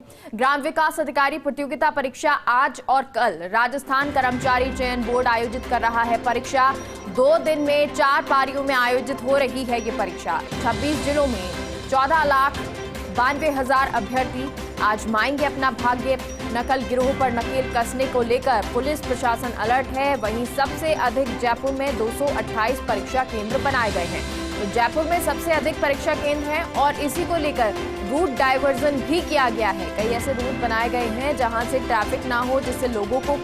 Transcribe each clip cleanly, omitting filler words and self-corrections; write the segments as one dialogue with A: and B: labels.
A: ग्राम विकास अधिकारी प्रतियोगिता परीक्षा आज और कल राजस्थान कर्मचारी चयन बोर्ड आयोजित कर रहा है। परीक्षा 2 दिन में 4 पारियों में आयोजित हो रही है। ये परीक्षा 26 जिलों में 14,92,000 अभ्यर्थी आजमाएंगे अपना भाग्य। नकल गिरोह पर नकेल कसने को लेकर पुलिस प्रशासन अलर्ट है। वहीं सबसे अधिक जयपुर में 228 परीक्षा केंद्र बनाए गए हैं। तो जयपुर में सबसे अधिक परीक्षा केंद्र हैं और इसी को लेकर रूट डाइवर्जन भी किया गया है। कई ऐसे रूट बनाए गए हैं जहां से ट्रैफिक ना हो, जिससे लोगों को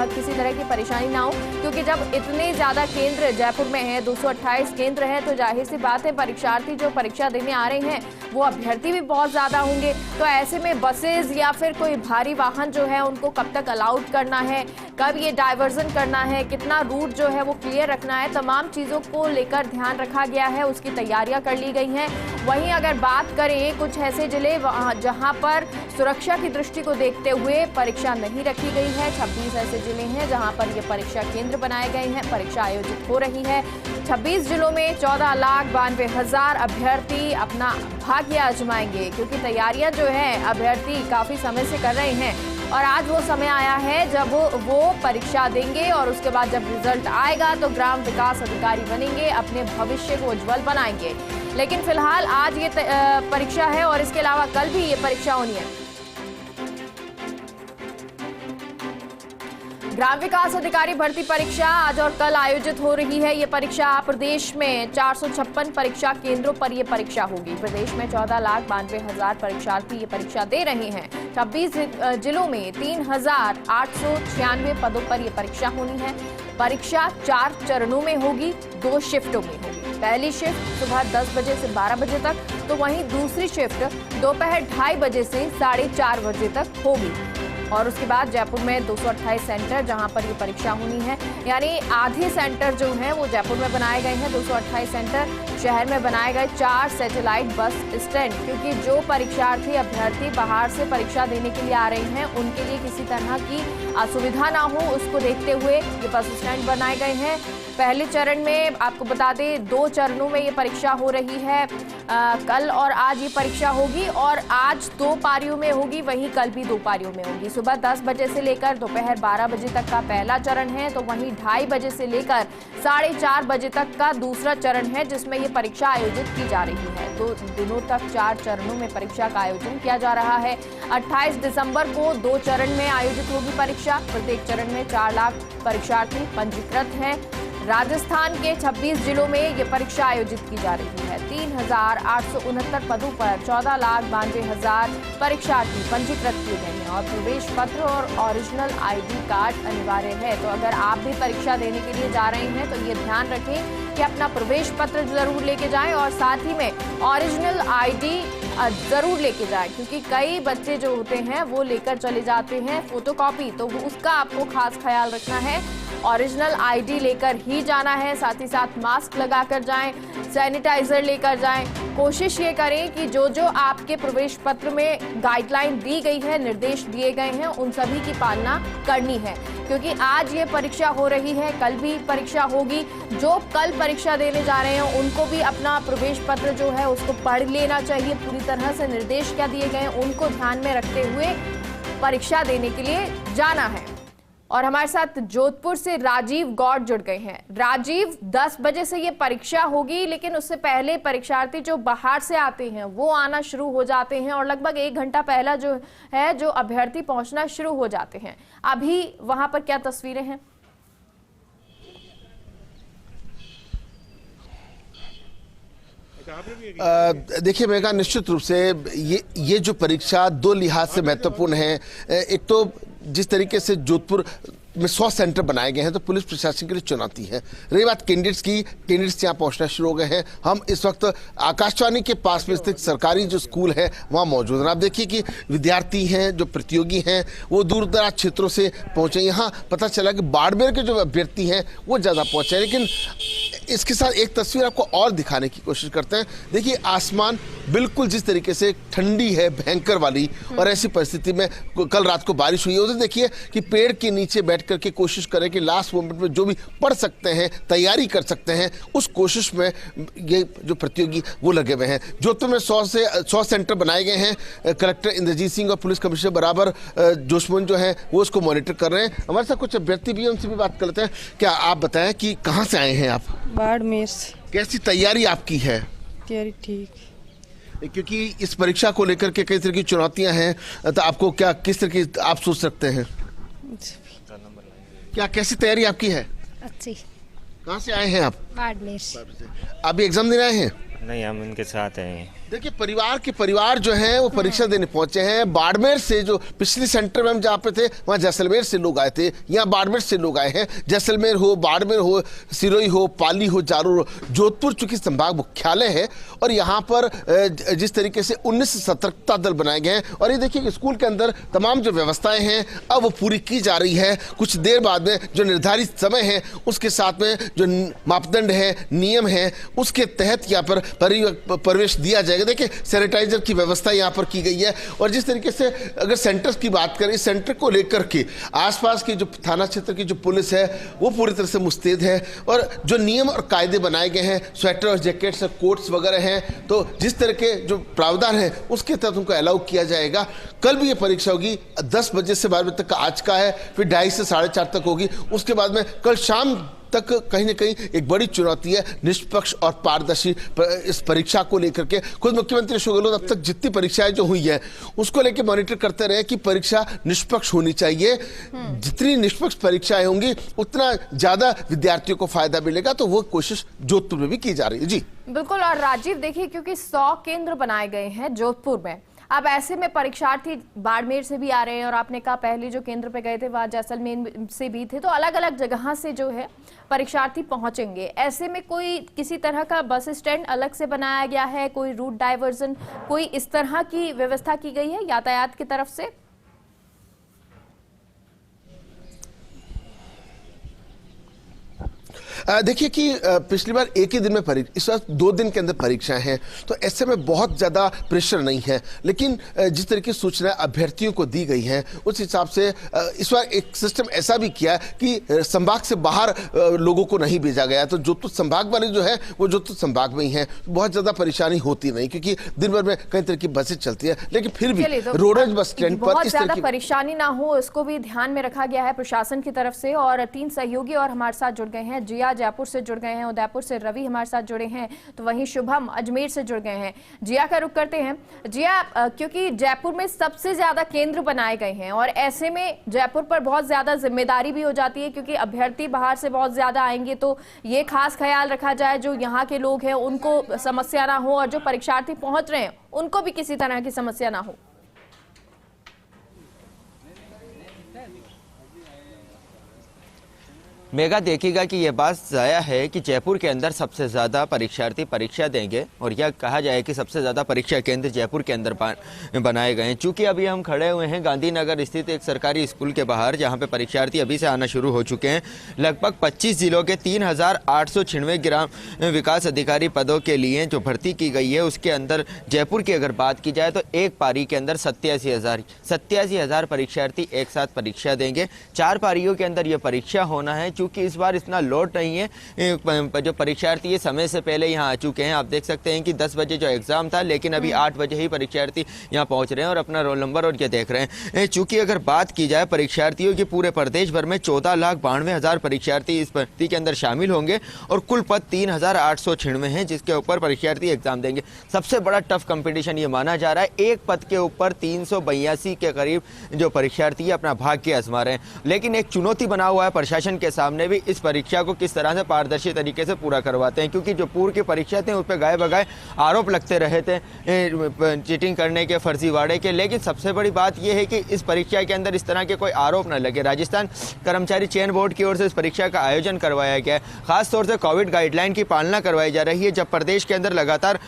A: किसी तरह की परेशानी ना हो, क्योंकि जब इतने ज्यादा केंद्र जयपुर में हैं, 228 केंद्र हैं, तो जाहिर सी बात है परीक्षार्थी जो परीक्षा देने आ रहे हैं वो अभ्यर्थी भी बहुत ज्यादा होंगे। तो ऐसे में बसेज या फिर कोई भारी वाहन जो है उनको कब तक अलाउड करना है, कब ये डाइवर्जन करना है, कितना रूट जो है वो क्लियर रखना है, तमाम चीजों को लेकर ध्यान रखा गया है। उसकी तैयारियां कर ली गई हैं। वहीं अगर बात करें कुछ ऐसे जिले जहां पर सुरक्षा की दृष्टि को देखते हुए परीक्षा नहीं रखी गई है। 26 ऐसे जिले हैं जहां पर ये परीक्षा केंद्र बनाए गए हैं, परीक्षा आयोजित हो रही है। 26 जिलों में 14,92,000 अभ्यर्थी अपना भाग्य आजमाएंगे, क्योंकि तैयारियां जो है अभ्यर्थी काफी समय से कर रहे हैं और आज वो समय आया है जब वो परीक्षा देंगे और उसके बाद जब रिजल्ट आएगा तो ग्राम विकास अधिकारी बनेंगे, अपने भविष्य को उज्जवल बनाएंगे। लेकिन फिलहाल आज ये परीक्षा है और इसके अलावा कल भी ये परीक्षा होनी है। ग्राम विकास अधिकारी भर्ती परीक्षा आज और कल आयोजित हो रही है। ये परीक्षा प्रदेश में 456 परीक्षा केंद्रों पर यह परीक्षा होगी। प्रदेश में 14,92,000 परीक्षार्थी ये परीक्षा दे रहे हैं। 26 जिलों में 3,896 पदों पर यह परीक्षा होनी है। परीक्षा 4 चरणों में होगी, 2 शिफ्टों में होगी। पहली शिफ्ट सुबह 10 बजे से 12 बजे तक, तो वहीं दूसरी शिफ्ट दोपहर 2:30 बजे से 4:30 बजे तक होगी। और उसके बाद जयपुर में 228 सेंटर जहां पर ये परीक्षा होनी है, यानी आधे सेंटर जो हैं वो जयपुर में बनाए गए हैं। 228 सेंटर शहर में बनाए गए 4 सैटेलाइट बस स्टैंड, क्योंकि जो परीक्षार्थी अभ्यर्थी बाहर से परीक्षा देने के लिए आ रहे हैं उनके लिए किसी तरह की असुविधा ना हो, उसको देखते हुए ये बस स्टैंड बनाए गए हैं। पहले चरण में आपको बता दें 2 चरणों में ये परीक्षा हो रही है। कल और आज ये परीक्षा होगी और आज 2 पारियों में होगी, वहीं कल भी 2 पारियों में होगी। सुबह 10 बजे से लेकर दोपहर 12 बजे तक का पहला चरण है, तो वहीं 2:30 बजे से लेकर 4:30 बजे तक का दूसरा चरण है, जिसमें ये परीक्षा आयोजित की जा रही है। 2 दिनों तक 4 चरणों में परीक्षा का आयोजन किया जा रहा है। 28 दिसंबर को 2 चरण में आयोजित होगी परीक्षा। प्रत्येक चरण में 4 लाख परीक्षार्थी पंजीकृत हैं। राजस्थान के 26 जिलों में ये परीक्षा आयोजित की जा रही है। 3,869 पदों पर 14,92,000 परीक्षार्थी पंजीकृत किए गए हैं और प्रवेश पत्र और ओरिजिनल ID कार्ड अनिवार्य है। तो अगर आप भी परीक्षा देने के लिए जा रहे हैं तो ये ध्यान रखें कि अपना प्रवेश पत्र जरूर लेके जाएं और साथ ही में ओरिजिनल ID जरूर लेके जाएं, क्योंकि कई बच्चे जो होते हैं वो लेकर चले जाते हैं फोटोकॉपी, तो उसका आपको खास ख्याल रखना है। ओरिजिनल ID लेकर ही जाना है, साथ ही साथ मास्क लगाकर जाएं, सैनिटाइजर लेकर जाएं। कोशिश ये करें कि जो जो आपके प्रवेश पत्र में गाइडलाइन दी गई है, निर्देश दिए गए हैं, उन सभी की पालना करनी है, क्योंकि आज ये परीक्षा हो रही है, कल भी परीक्षा होगी। जो कल परीक्षा देने जा रहे हैं उनको भी अपना प्रवेश पत्र जो है उसको पढ़ लेना चाहिए पूरी तरह से। निर्देश क्या दिए गए हैं उनको ध्यान में रखते हुए परीक्षा देने के लिए जाना है। और हमारे साथ जोधपुर से राजीव गौड़ जुड़ गए हैं। राजीव, 10 बजे से ये परीक्षा होगी, लेकिन उससे पहले परीक्षार्थी जो बाहर से आते हैं वो आना शुरू हो जाते हैं और लगभग 1 घंटा पहला जो है जो अभ्यर्थी पहुंचना शुरू हो जाते हैं। अभी वहां पर क्या तस्वीरें हैं?
B: देखिए मेघा, निश्चित रूप से ये जो परीक्षा 2 लिहाज से महत्वपूर्ण है। एक तो जिस तरीके से जोधपुर में 100 सेंटर बनाए गए हैं तो पुलिस प्रशासन के लिए चुनौती है। रही बात कैंडिडेट्स की, कैंडिडेट्स यहाँ पहुँचना शुरू हो गए हैं। हम इस वक्त आकाशवाणी के पास में स्थित सरकारी जो स्कूल है वहाँ मौजूद हैं। आप देखिए कि विद्यार्थी हैं, जो प्रतियोगी हैं, वो दूर दराज क्षेत्रों से पहुँचे। यहाँ पता चला कि बाड़मेर के जो अभ्यर्थी हैं वो ज़्यादा पहुँचे, लेकिन इसके साथ एक तस्वीर आपको और दिखाने की कोशिश करते हैं। देखिए आसमान बिल्कुल जिस तरीके से ठंडी है, भयंकर वाली, और ऐसी परिस्थिति में कल रात को बारिश हुई है। उधर देखिए कि पेड़ के नीचे बैठे बैठ करके कोशिश करें कि लास्ट मोमेंट में जो भी पढ़ सकते हैं, तैयारी कर सकते हैं, उस कोशिश में ये जो प्रतियोगी वो लगे हुए हैं। जोधपुर में 100 सेंटर बनाए गए हैं। कलेक्टर इंद्रजीत सिंह और पुलिस कमिश्नर बराबर जोशमन जो है वो उसको मॉनिटर कर रहे हैं। हमारे साथ कुछ अभ्यर्थी भी हैं, उनसे भी बात कर लेते हैं। क्या आप बताएं कि कहाँ से आए हैं आप?
C: बाड़मेर से।
B: कैसी तैयारी आपकी है?
C: तैयारी ठीक।
B: क्योंकि इस परीक्षा को लेकर के कई तरह की चुनौतियां हैं, तो आपको क्या किस तरह की आप सोच सकते हैं? क्या कैसी तैयारी आपकी है?
D: अच्छी।
B: कहाँ से आए हैं आप?
D: बाड़मेर से।
B: अभी एग्जाम देने आए हैं?
E: नहीं, हम इनके साथ हैं।
B: देखिए, परिवार जो है वो परीक्षा देने पहुंचे हैं। बाड़मेर से, जो पिछले सेंटर में हम जहाँ पे थे वहाँ जैसलमेर से लोग आए थे, यहाँ बाड़मेर से लोग आए हैं। जैसलमेर हो, बाड़मेर हो, सिरोही हो, पाली हो, जालोर हो, जोधपुर चूंकि संभाग मुख्यालय है और यहाँ पर जिस तरीके से 19 सतर्कता दल बनाए गए हैं और ये देखिए स्कूल के अंदर तमाम जो व्यवस्थाएं हैं अब वो पूरी की जा रही है। कुछ देर बाद में जो निर्धारित समय है उसके साथ में जो मापदंड है, नियम है, उसके तहत यहाँ पर प्रवेश दिया जाएगा। देखिए, सैनिटाइजर की व्यवस्था यहाँ पर की गई है और जिस तरीके से अगर सेंटर्स की बात करें, इस सेंटर को लेकर के आसपास की जो थाना क्षेत्र की जो पुलिस है वो पूरी तरह से मुस्तैद है और जो नियम और कायदे बनाए गए हैं, स्वेटर और जैकेट्स और कोट्स वगैरह हैं, तो जिस तरह के जो प्रावधान है उसके तहत उनको अलाउ किया जाएगा। कल भी ये परीक्षा होगी 10 बजे से 12 बजे तक आज का है, फिर 2:30 से 4:30 तक होगी। उसके बाद में कल शाम तक कहीं ना कहीं एक बड़ी चुनौती है निष्पक्ष और पारदर्शी इस परीक्षा को लेकर के। खुद मुख्यमंत्री अशोक गहलोत अब तक जितनी परीक्षाएं जो हुई है उसको लेकर मॉनिटर करते रहे कि परीक्षा निष्पक्ष होनी चाहिए। जितनी निष्पक्ष परीक्षाएं होंगी उतना ज्यादा विद्यार्थियों को फायदा मिलेगा, तो वो कोशिश जोधपुर में भी की जा रही है। जी
A: बिल्कुल। और राजीव देखिए, क्योंकि 100 केंद्र बनाए गए हैं जोधपुर में, अब ऐसे में परीक्षार्थी बाड़मेर से भी आ रहे हैं और आपने कहा पहले जो केंद्र पे गए थे वहाँ जैसलमेर से भी थे, तो अलग अलग जगह से जो है परीक्षार्थी पहुंचेंगे। ऐसे में कोई किसी तरह का बस स्टैंड अलग से बनाया गया है, कोई रूट डाइवर्जन, कोई इस तरह की व्यवस्था की गई है यातायात की तरफ से?
B: देखिए कि पिछली बार एक ही दिन में परीक्षा, इस बार 2 दिन के अंदर परीक्षाएं हैं, तो ऐसे में बहुत ज़्यादा प्रेशर नहीं है। लेकिन जिस तरह की सूचना अभ्यर्थियों को दी गई हैं उस हिसाब से इस बार एक सिस्टम ऐसा भी किया कि संभाग से बाहर लोगों को नहीं भेजा गया। तो जोधपुर संभाग वाले जो है वो जोधपुर संभाग में ही है, बहुत ज़्यादा परेशानी होती नहीं क्योंकि दिन भर में कई तरह की बसें चलती है। लेकिन फिर भी रोडवेज बस स्टैंड पर
A: बहुत ज़्यादा परेशानी ना हो इसको भी ध्यान में रखा गया है प्रशासन की तरफ से। और 3 सहयोगी और हमारे साथ जुड़ गए हैं। जिया जयपुर से जुड़ गए हैं, उदयपुर से रवि हमारे साथ जुड़े हैं, तो वहीं शुभम अजमेर से जुड़ गए हैं। जिया का रुख करते हैं। जिया, क्योंकि जयपुर में सबसे ज्यादा केंद्र बनाए गए हैं और ऐसे में जयपुर पर बहुत ज्यादा जिम्मेदारी भी हो जाती है क्योंकि अभ्यर्थी बाहर से बहुत ज्यादा आएंगे, तो ये खास ख्याल रखा जाए जो यहाँ के लोग हैं उनको समस्या ना हो और जो परीक्षार्थी पहुंच रहे हैं उनको भी किसी तरह की समस्या ना हो।
E: मेगा, देखिएगा कि यह बात ज़ाया है कि जयपुर के अंदर सबसे ज़्यादा परीक्षार्थी परीक्षा देंगे और यह कहा जाए कि सबसे ज़्यादा परीक्षा केंद्र जयपुर के अंदर बनाए गए हैं। चूँकि अभी हम खड़े हुए हैं गांधीनगर स्थित एक सरकारी स्कूल के बाहर, जहां पे परीक्षार्थी अभी से आना शुरू हो चुके हैं। लगभग 25 जिलों के 3896 ग्राम विकास अधिकारी पदों के लिए जो भर्ती की गई है उसके अंदर जयपुर की अगर बात की जाए तो एक पारी के अंदर 87,000 परीक्षार्थी एक साथ परीक्षा देंगे। 4 पारियों के अंदर यह परीक्षा होना है। क्योंकि इस बार इतना लोड नहीं है, जो परीक्षार्थी समय से पहले यहाँ आ चुके हैं। आप देख सकते हैं कि 10 बजे जो एग्जाम था, लेकिन अभी 8 बजे ही परीक्षार्थी यहाँ पहुँच रहे हैं और अपना रोल नंबर और क्या देख रहे हैं। चूँकि अगर बात की जाए परीक्षार्थियों की, पूरे प्रदेश भर में 14,92,000 परीक्षार्थी इस भर्ती के अंदर शामिल होंगे और कुल पद 3,896 हैं जिसके ऊपर परीक्षार्थी एग्जाम देंगे। सबसे बड़ा टफ कंपटीशन ये माना जा रहा है। एक पद के ऊपर 382 के करीब जो परीक्षार्थी अपना भाग्य आजमा रहे हैं। लेकिन एक चुनौती बना हुआ है प्रशासन के सामने भी, इस परीक्षा को किस तरह से पारदर्शी तरीके से पूरा करवाते हैं। क्योंकि जो पूर्व की परीक्षा थे उस पर गाए बगाए आरोप लगते रहे थे चीटिंग करने के, फर्जीवाड़े के। लेकिन सबसे बड़ी बात यह है कि इस परीक्षा के अंदर इस तरह के कोई आरोप न लगे। राजस्थान कर्मचारी चयन बोर्ड की ओर से इस परीक्षा का आयोजन करवाया गया है। खासतौर से कोविड गाइडलाइन की पालना करवाई जा रही है। जब प्रदेश के अंदर लगातार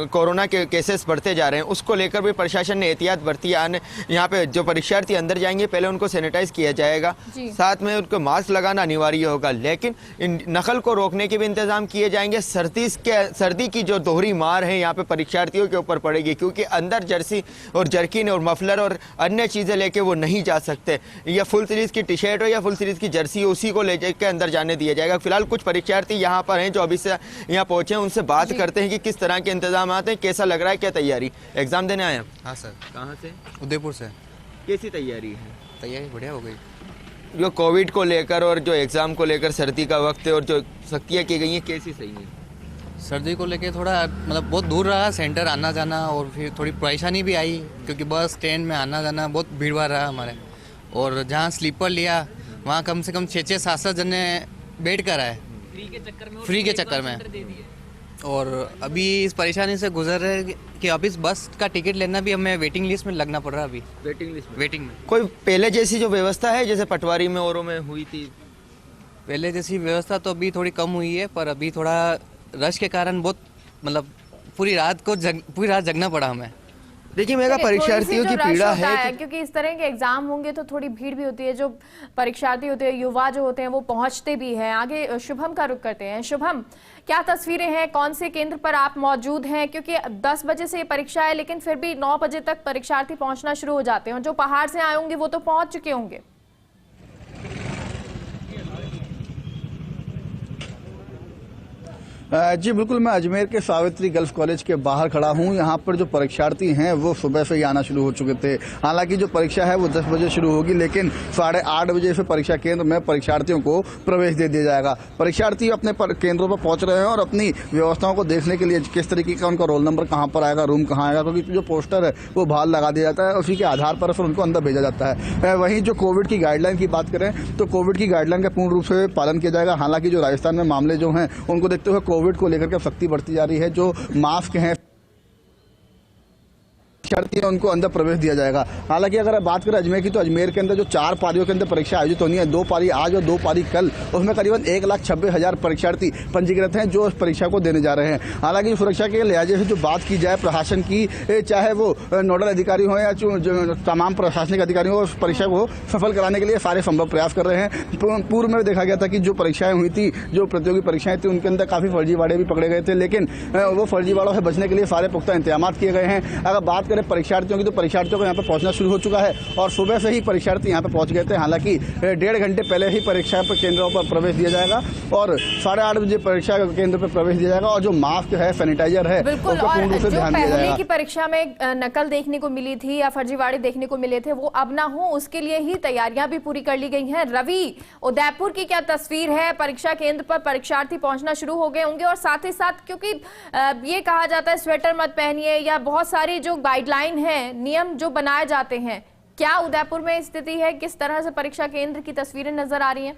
E: कोरोना के केसेस बढ़ते जा रहे हैं, उसको लेकर भी प्रशासन ने एहतियात बरती। यहाँ पे जो परीक्षार्थी अंदर जाएंगे पहले उनको सैनिटाइज किया जाएगा, साथ में उनको मास्क लगाना अनिवार्य अनिवार्य होगा, लेकिन इन नकल को रोकने के भी इंतजाम किए जाएंगे। सर्दी की जो दोहरी मार है यहाँ पे परीक्षार्थियों के ऊपर पड़ेगी, क्योंकि अंदर जर्सी और जर्किन और मफलर और अन्य चीज़ें लेके वो नहीं जा सकते। या फुल सीरीज़ की टी शर्ट हो या फुल सीरीज़ की जर्सी हो, उसी को ले के अंदर जाने दिया जाएगा। फिलहाल कुछ परीक्षार्थी यहाँ पर हैं जो अभी से यहाँ पहुँचे हैं, उनसे बात करते हैं कि किस तरह के इंतजाम हैं, कैसा लग रहा है, क्या तैयारी। एग्ज़ाम देने आए हैं?
D: हाँ सर।
E: कहाँ से?
D: उदयपुर से।
E: कैसी तैयारी है?
D: तैयारी बढ़िया हो गई।
E: जो कोविड को लेकर और जो एग्ज़ाम को लेकर सर्दी का वक्त है और जो सख्तियाँ की गई हैं, कैसी सही है?
D: सर्दी को लेके थोड़ा मतलब बहुत दूर रहा सेंटर आना जाना, और फिर थोड़ी परेशानी भी आई क्योंकि बस ट्रेन में आना जाना बहुत भीड़ भाड़ रहा हमारे। और जहाँ स्लीपर लिया वहाँ कम से कम 6-7 जने बैठ कर आए फ्री के चक्कर में। और अभी इस परेशानी से गुजर रहे कि अभी इस बस का टिकट लेना भी हमें वेटिंग लिस्ट में लगना पड़ रहा है। अभी वेटिंग में
E: कोई पहले जैसी जो व्यवस्था है जैसे पटवारी में औरों में हुई थी?
D: पहले जैसी व्यवस्था तो अभी थोड़ी कम हुई है, पर अभी थोड़ा रश के कारण बहुत मतलब पूरी रात जगना पड़ा हमें।
E: देखिए मेगा परीक्षार्थियों की पीड़ा है
A: क्योंकि इस तरह के एग्जाम होंगे तो थोड़ी भीड़ भी होती है, जो परीक्षार्थी होते हैं, युवा जो होते हैं, वो पहुंचते भी हैं। आगे शुभम का रुख करते हैं। शुभम, क्या तस्वीरें हैं, कौन से केंद्र पर आप मौजूद हैं? क्योंकि 10 बजे से ये परीक्षा है, लेकिन फिर भी 9 बजे तक परीक्षार्थी पहुंचना शुरू हो जाते हैं। जो पहाड़ से आए होंगे वो तो पहुंच चुके होंगे।
F: जी बिल्कुल, मैं अजमेर के सावित्री गर्ल्स कॉलेज के बाहर खड़ा हूं। यहां पर जो परीक्षार्थी हैं वो सुबह से ही आना शुरू हो चुके थे। हालांकि जो परीक्षा है वो 10 बजे शुरू होगी, लेकिन 8:30 बजे से परीक्षा केंद्र में परीक्षार्थियों को प्रवेश दे दिया जाएगा। परीक्षार्थी अपने केंद्रों पर पहुंच रहे हैं और अपनी व्यवस्थाओं को देखने के लिए किस तरीके का उनका रोल नंबर कहाँ पर आएगा, रूम कहाँ आएगा, क्योंकि जो पोस्टर है वो बाहर लगा दिया जाता है, उसी के आधार पर फिर उनको अंदर भेजा जाता है। वहीं जो कोविड की गाइडलाइन की बात करें तो कोविड की गाइडलाइन का पूर्ण रूप से पालन किया जाएगा। हालांकि जो राजस्थान में मामले जो हैं उनको देखते हुए कोविड को लेकर के सख्ती बढ़ती जा रही है। जो मास्क हैं परीक्षार्थी उनको अंदर प्रवेश दिया जाएगा। हालांकि अगर बात करें अजमेर की तो अजमेर के अंदर जो 4 पारियों के अंदर परीक्षा आयोजित होनी है, 2 पारी आज और 2 पारी कल, उसमें करीबन 1,26,000 परीक्षार्थी पंजीकृत हैं जो इस परीक्षा को देने जा रहे हैं। हालांकि सुरक्षा के लिहाजे से जो बात की जाए प्रशासन की, चाहे वो नोडल अधिकारी हो या जो तमाम प्रशासनिक अधिकारी हो, उस परीक्षा को सफल कराने के लिए सारे संभव प्रयास कर रहे हैं। पूर्व में देखा गया था कि जो परीक्षाएं हुई थी, जो प्रतियोगी परीक्षाएं थी, उनके अंदर काफी फर्जीवाड़े भी पकड़े गए थे, लेकिन वो फर्जीवाड़ों से बचने के लिए सारे पुख्ता इंतजाम किए गए हैं। अगर बात करें परीक्षार्थियों की तो परीक्षार्थियों को यहाँ पर पहुंचना शुरू हो चुका है और सुबह से ही परीक्षार्थी यहाँ पर पहुंच गए थे। हालांकि 1.5 घंटे पहले ही परीक्षा केंद्रों पर प्रवेश दिया जाएगा और 8:30 बजे परीक्षा केंद्र पर प्रवेश दिया जाएगा। और जो मास्क है, सैनिटाइजर है,
A: बिल्कुल,
F: उसका पूर्ण रूप से ध्यान दिया जाएगा। की
A: परीक्षा में नकल देखने को मिली थी या फर्जीवाड़े देखने को मिले थे, वो अब ना हो, उसके लिए ही तैयारियां भी पूरी कर ली गई हैं। रवि, उदयपुर की क्या तस्वीर है? परीक्षा केंद्र पर परीक्षार्थी पहुंचना शुरू हो गए होंगे और साथ ही साथ क्योंकि ये कहा जाता है स्वेटर मत पहनिए या बहुत सारी जो गाइडलाइन है, नियम जो बनाए जाते हैं, क्या उदयपुर में स्थिति है? किस तरह से परीक्षा केंद्र की तस्वीरें नजर आ रही हैं?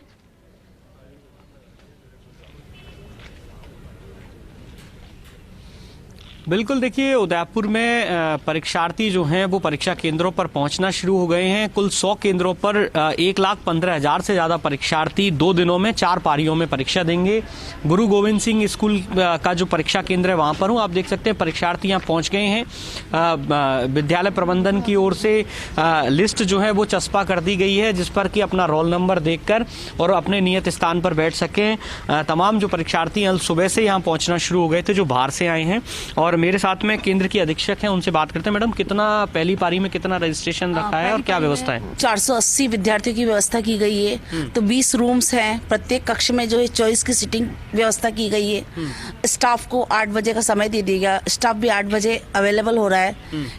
G: बिल्कुल, देखिए उदयपुर में परीक्षार्थी जो हैं वो परीक्षा केंद्रों पर पहुंचना शुरू हो गए हैं। कुल 100 केंद्रों पर 1,15,000 से ज़्यादा परीक्षार्थी 2 दिनों में 4 पारियों में परीक्षा देंगे। गुरु गोविंद सिंह स्कूल का जो परीक्षा केंद्र है वहां पर हूँ। आप देख सकते हैं परीक्षार्थी यहाँ पहुँच गए हैं। विद्यालय प्रबंधन की ओर से लिस्ट जो है वो चस्पा कर दी गई है, जिस पर कि अपना रोल नंबर देखकर और अपने नियत स्थान पर बैठ सकें। तमाम जो परीक्षार्थी सुबह से यहाँ पहुँचना शुरू हो गए थे जो बाहर से आए हैं। और मेरे साथ में केंद्र की अधीक्षक हैं, उनसे बात करते हैं। मैडम, कितना पहली पारी में कितना रजिस्ट्रेशन रखा है और क्या व्यवस्था है?
H: 480 विद्यार्थियों की व्यवस्था की गई है। तो 20 रूम्स हैं, प्रत्येक कक्ष में जो है 24 की सीटिंग व्यवस्था की गई है। स्टाफ को 8 बजे का समय दे दिया गया, स्टाफ भी 8 बजे अवेलेबल हो रहा है।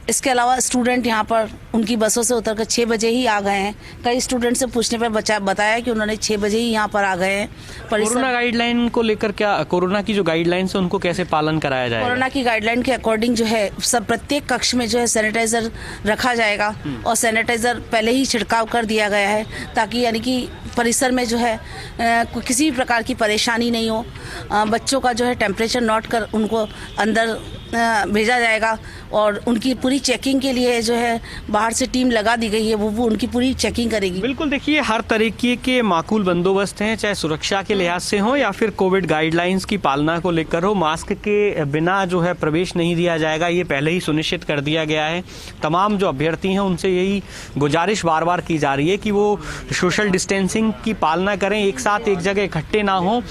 H: इसके अलावा स्टूडेंट यहाँ पर उनकी बसों से उतरकर 6 बजे ही आ गए हैं। कई स्टूडेंट से पूछने पर बताया कि उन्होंने 6 बजे ही यहाँ पर आ गए हैं।
G: कोरोना गाइडलाइन को लेकर क्या, कोरोना की जो गाइडलाइन है उनको कैसे पालन कराया जाएगा?
H: कोरोना की गाइडलाइन के अकॉर्डिंग जो है सब प्रत्येक कक्ष में जो है सैनिटाइजर रखा जाएगा और सैनिटाइजर पहले ही छिड़काव कर दिया गया है, ताकि यानी कि परिसर में जो है किसी भी प्रकार की परेशानी नहीं हो। बच्चों का जो है टेम्परेचर नोट कर उनको अंदर भेजा जाएगा और उनकी पूरी चेकिंग के लिए जो है बाहर से टीम लगा दी गई है, वो उनकी पूरी चेकिंग करेगी।
G: बिल्कुल, देखिए हर तरीके के माकूल बंदोबस्त हैं, चाहे सुरक्षा के लिहाज से हो या फिर कोविड गाइडलाइंस की पालना को लेकर हो। मास्क के बिना जो है प्रवेश नहीं दिया जाएगा, ये पहले ही सुनिश्चित कर दिया गया है। तमाम जो अभ्यर्थी हैं उनसे यही गुजारिश बार बार की जा रही है कि वो सोशल डिस्टेंसिंग की पालना करें, एक साथ एक जगह इकट्ठे ना हो।